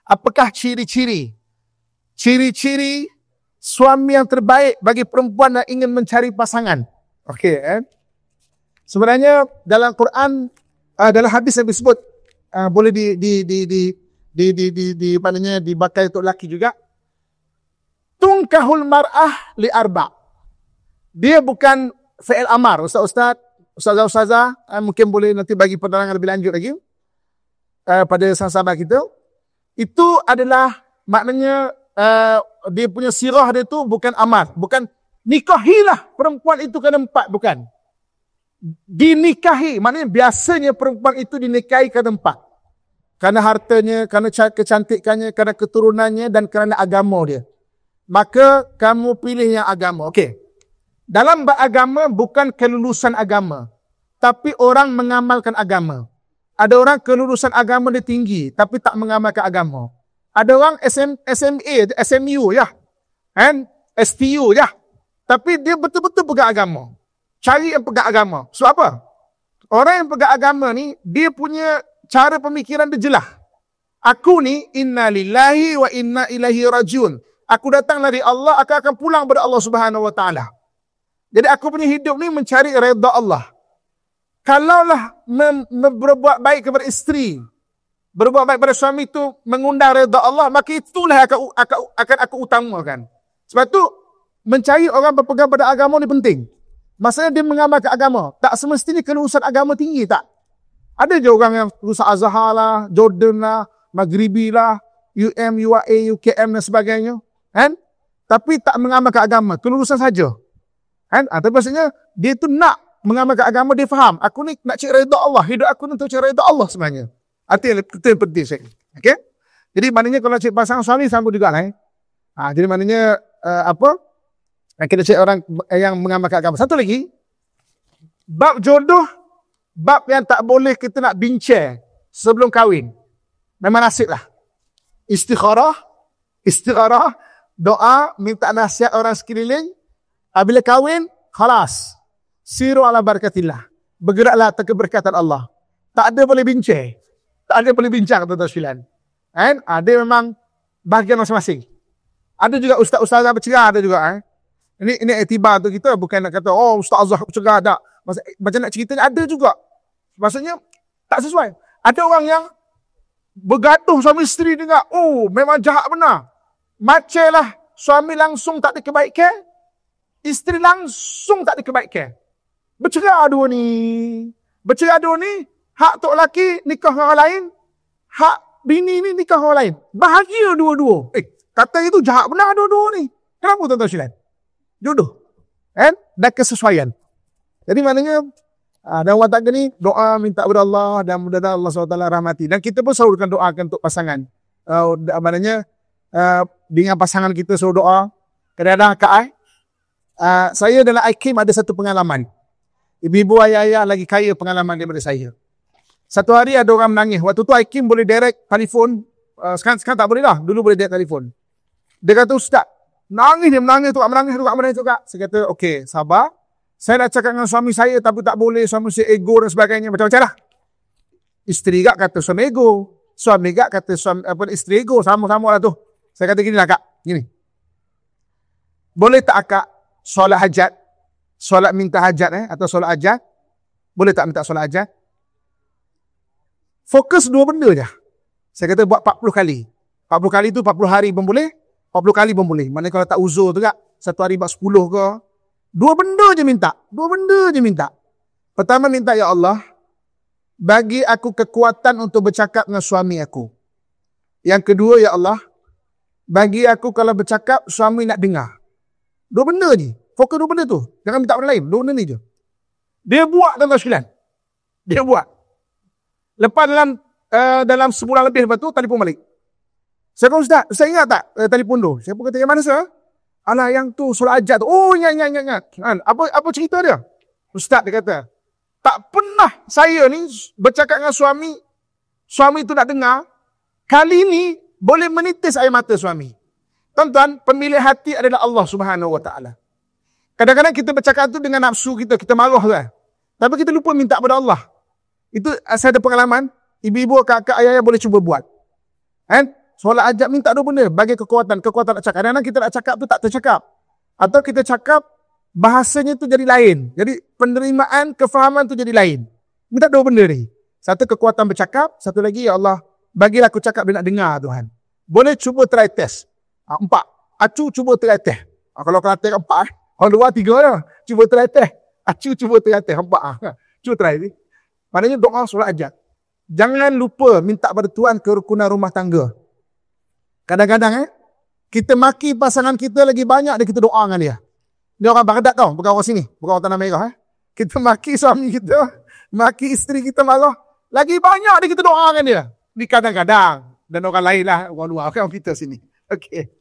Apakah ciri-ciri suami yang terbaik bagi perempuan yang ingin mencari pasangan? Okey, sebenarnya dalam Quran, dalam hadis yang disebut, boleh maknanya dipakai untuk lelaki juga. Tunkahul mar'ah li arba'. Dia bukan fi'il amar. Ustazah, mungkin boleh nanti bagi penerangan lebih lanjut lagi pada sahabat kita. Itu adalah maknanya dia punya sirah dia tu bukan amar, bukan nikahilah perempuan itu kerana 4, bukan. Dinikahi, maknanya biasanya perempuan itu dinikahi kerana 4. Kerana hartanya, kerana kecantikannya, kerana keturunannya dan kerana agama dia. Maka kamu pilih yang agama. Okey. Dalam beragama bukan kelulusan agama, tapi orang mengamalkan agama. Ada orang kelulusan agama dia tinggi, tapi tak mengamalkan agama. Ada orang SMU ya, and STU ya, tapi dia betul-betul pegang agama. Cari yang pegang agama. Sebab apa? Orang yang pegang agama ni, dia punya cara pemikiran dia jelas. Aku ni, inna lillahi wa inna ilaihi rajiun. Aku datang dari Allah, aku akan pulang pada Allah Subhanahu wa taala. Jadi aku punya hidup ni mencari redha Allah. Kalaulah berbuat baik kepada isteri, berbuat baik pada suami itu mengundang redha Allah, maka itulah akan aku utamakan. Sebab tu mencari orang berpegang pada agama ni penting. Maksudnya dia mengamalkan agama. Tak semestinya kelulusan agama tinggi, tak. Ada je orang yang lulusan Azhar lah, Jordan lah, Maghribi lah, UAE, UKM dan sebagainya. Kan? Tapi tak mengamalkan agama, kelulusan saja. Kan? Tapi maksudnya dia tu nak mengamalkan agama, dia faham. Aku ni nak cari redha Allah. Hidup aku ni untuk cari redha Allah sebenarnya. Itu yang penting sekali. Okay? Jadi maknanya kalau cari pasangan suami sama juga lah. Jadi maknanya kita cari orang yang mengamalkan agama. Satu lagi, bab jodoh, bab yang tak boleh kita nak bincang sebelum kahwin. Memang nasib lah. Istikharah, doa, minta nasihat orang sekeliling. Bila kahwin, khalas. Siru ala barakatillah. Bergeraklah atas keberkatan Allah. Tak ada boleh bincang. Tak ada boleh bincang, tuan-tuan sekalian. Ada memang bahagian masing-masing. Ada juga ustaz-ustazah bercerah, ada juga. Ini iktibar tu kita, bukan nak kata, oh ustazah bercerah, tak. Macam nak ceritanya, ada juga. Maksudnya, tak sesuai. Ada orang yang bergaduh suami isteri dengar, oh memang jahat benar. Macam lah, suami langsung tak ada kebaikan, isteri langsung tak ada kebaikan. Bercerai dua ni, hak tok lelaki nikah orang lain, hak bini ni nikah orang lain. Bahagia dua-dua. Kata itu jahat benar dua-dua ni. Kenapa tuan-tuan sekalian? Jodoh. Dan kesesuaian. Jadi maknanya, dalam watak ni, doa minta kepada Allah dan mudah-mudahan Allah SWT rahmati. Dan kita pun selalu doakan untuk pasangan. Maknanya, dengan pasangan kita selalu doa. Kadang-kadang saya dalam IKIM ada satu pengalaman. Ibu-ibu, ayah-ayah lagi kaya pengalaman daripada saya. Satu hari ada orang menangis. Waktu tu IKIM boleh direct telefon. Sekarang tak boleh lah. Dulu boleh direct telefon. Dia kata, Ustaz, menangis tu. Saya kata, okey, sabar. Saya nak cakap dengan suami saya tapi tak boleh. Suami saya ego dan sebagainya. Macam-macam lah. Isteri kak kata suami ego. Suami kak kata isteri ego. Sama-sama lah tu. Saya kata gini lah kak. Gini. Boleh tak akak solat hajat? Solat minta hajat atau solat hajat? Boleh tak minta solat hajat? Fokus dua benda je. Saya kata buat 40 kali. 40 kali tu 40 hari pun boleh. 40 kali pun boleh. Mana kalau tak uzur tu kak. Satu hari buat 10 ke. Dua benda je minta. Pertama minta, ya Allah, bagi aku kekuatan untuk bercakap dengan suami aku. Yang kedua, ya Allah, bagi aku kalau bercakap, suami nak dengar. Dua benda je. Fokus dua benda tu. Jangan minta benda lain. Dua benda ni je. Dia buat tuan-tuan sekalian. Dia buat. Lepas dalam sebulan lebih lepas tu, telefon balik. Saya kata, Ustaz, saya ingat tak telefon tu? Saya pun kata, yang mana sir? Alah yang tu solat hajat tu. Oh ingat. Apa cerita dia? Ustaz dia kata, tak pernah saya ni bercakap dengan suami tu nak dengar. Kali ni boleh menitis air mata suami. Tuan-tuan, pemilik hati adalah Allah Subhanahu wa taala. Kadang-kadang kita bercakap tu dengan nafsu kita marah kan. Tapi kita lupa minta kepada Allah. Itu saya ada pengalaman, ibu-ibu, kakak, ayah boleh cuba buat. Solat hajat minta dua benda, bagi kekuatan nak cakap. Kadang-kadang kita nak cakap tu tak tercakap. Atau kita cakap, bahasanya tu jadi lain. Jadi penerimaan, kefahaman tu jadi lain. Minta dua benda ni. Satu kekuatan bercakap, satu lagi, ya Allah, bagilah aku cakap dia nak dengar Tuhan. Boleh cuba try test. 4. Acu cuba try test. Kalau try 4, kalau 2, 3 dah. Cuba try test. Acu cuba try test. 4. Cuba try ni. Maknanya doa solat hajat. Jangan lupa minta pada Tuhan kerukunan rumah tangga. Kadang-kadang kita maki pasangan kita lagi banyak dia kita doa dengan dia. Dia orang Baghdad tau, bukan orang sini, bukan orang Tanah Merah. Kita maki suami kita, maki isteri kita marah, lagi banyak dia kita doa dengan dia. Ni kadang-kadang. Dan orang lain lah, orang luar, orang kita sini. Okey.